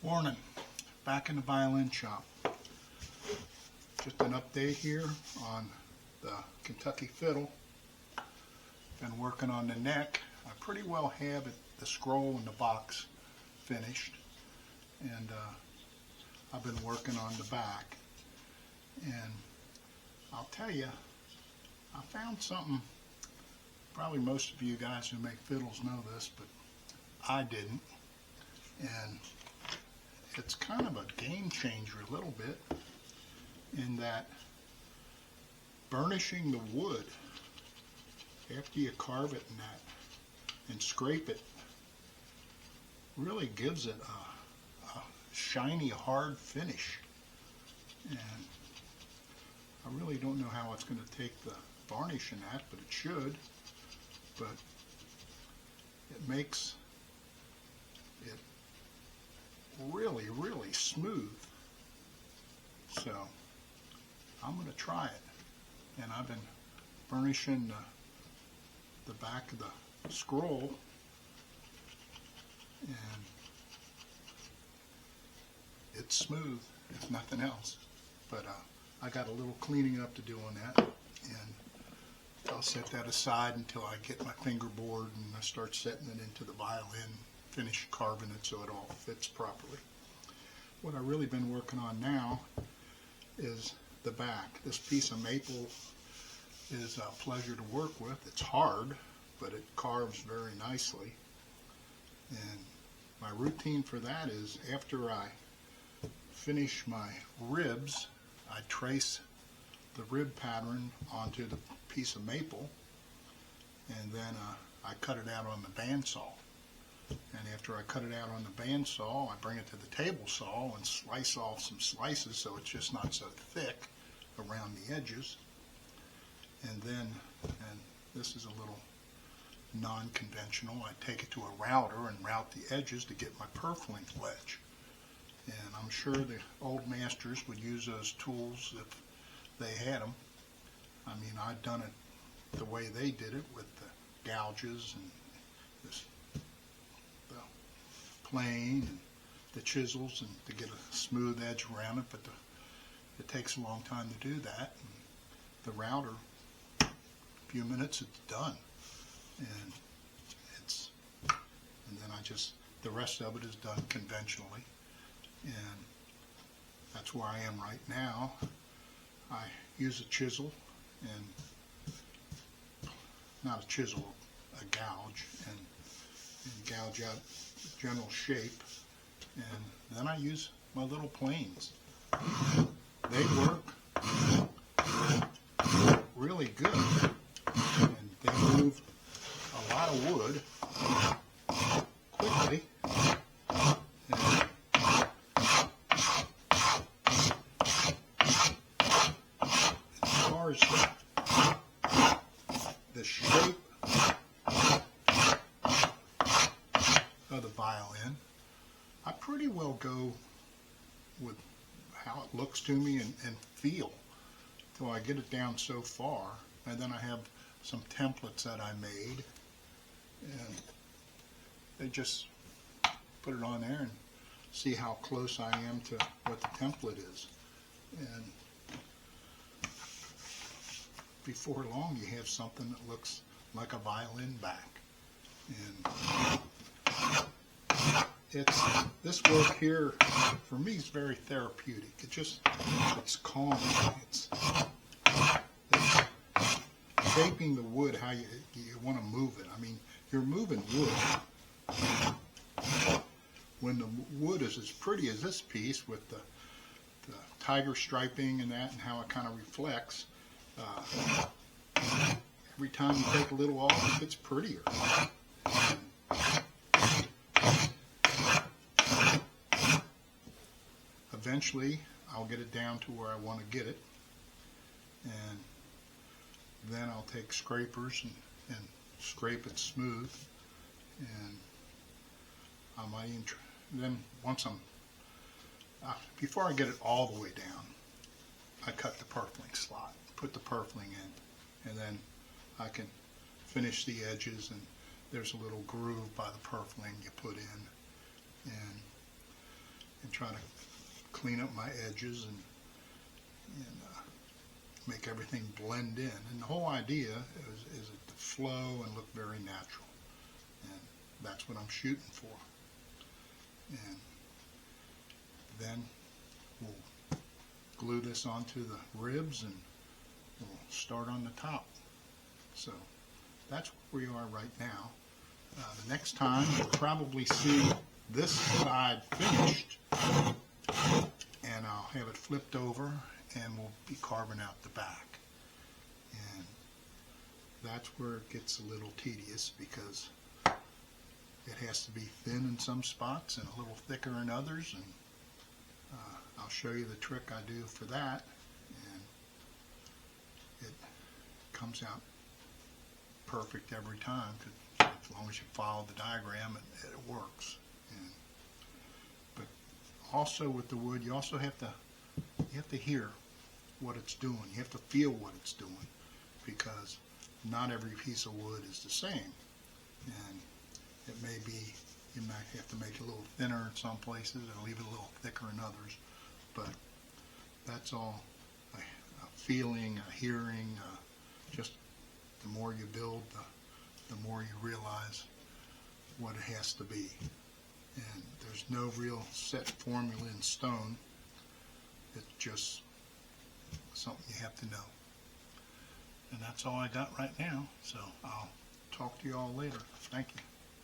Morning, back in the violin shop. Just an update here on the Kentucky fiddle. Been working on the neck. I pretty well have it, the scroll and the box finished, and I've been working on the back. And I'll tell you, I found something. Probably most of you guys who make fiddles know this, but I didn't. And it's kind of a game changer a little bit in that burnishing the wood after you carve it and that and scrape it really gives it a shiny, hard finish. And I really don't know how it's going to take the varnish in that, but it should. But it makes it really, really smooth. So I'm going to try it. And I've been burnishing the back of the scroll, and it's smooth, if nothing else. But I got a little cleaning up to do on that, and I'll set that aside until I get my fingerboard and I start setting it into the violin, finish carving it so it all fits properly. What I've really been working on now is the back. This piece of maple is a pleasure to work with. It's hard, but it carves very nicely. And my routine for that is after I finish my ribs, I trace the rib pattern onto the piece of maple, and then I cut it out on the bandsaw. And after I cut it out on the bandsaw, I bring it to the table saw and slice off some slices so it's just not so thick around the edges. And then, and this is a little non-conventional, I take it to a router and route the edges to get my perf length ledge. And I'm sure the old masters would use those tools if they had them. I mean, I've done it the way they did it with the gouges and the plane and the chisels, and to get a smooth edge around it, but it takes a long time to do that. And the router, a few minutes, it's done. And then the rest of it is done conventionally. And that's where I am right now. I use a chisel, and not a chisel, a gouge, and gouge out the general shape. And then I use my little planes. They work really good, and they move a lot of wood quickly. And as far as the shape of the violin, I pretty well go with how it looks to me and feel till I get it down so far. And then I have some templates that I made, and they just put it on there and see how close I am to what the template is. And before long you have something that looks like a violin back. And this work here for me is very therapeutic. It's calm. It's shaping the wood how you want to move it. I mean, you're moving wood. When the wood is as pretty as this piece with the tiger striping and that, and how it kind of reflects, every time you take a little off, it gets prettier. Eventually, I'll get it down to where I want to get it, and then I'll take scrapers and scrape it smooth. And I might even then once before I get it all the way down, I cut the purfling slot, put the purfling in, and then I can finish the edges, and there's a little groove by the purfling you put in. And and try to clean up my edges and make everything blend in. And the whole idea is it to flow and look very natural. And that's what I'm shooting for. And then we'll glue this onto the ribs and we'll start on the top. So that's where we are right now. The next time you'll probably see this side finished, and I'll have it flipped over and we'll be carving out the back. And that's where it gets a little tedious because it has to be thin in some spots and a little thicker in others, and I'll show you the trick I do for that, and it comes out perfect every time, as long as you follow the diagram, it works. But also with the wood, you also have to hear what it's doing. You have to feel what it's doing, because not every piece of wood is the same, and it may be, you might have to make it a little thinner in some places and leave it a little thicker in others, but that's all a feeling, a hearing. Just the more you build, the more you realize what it has to be. And there's no real set formula in stone. It's just something you have to know. And that's all I got right now, so I'll talk to you all later. Thank you.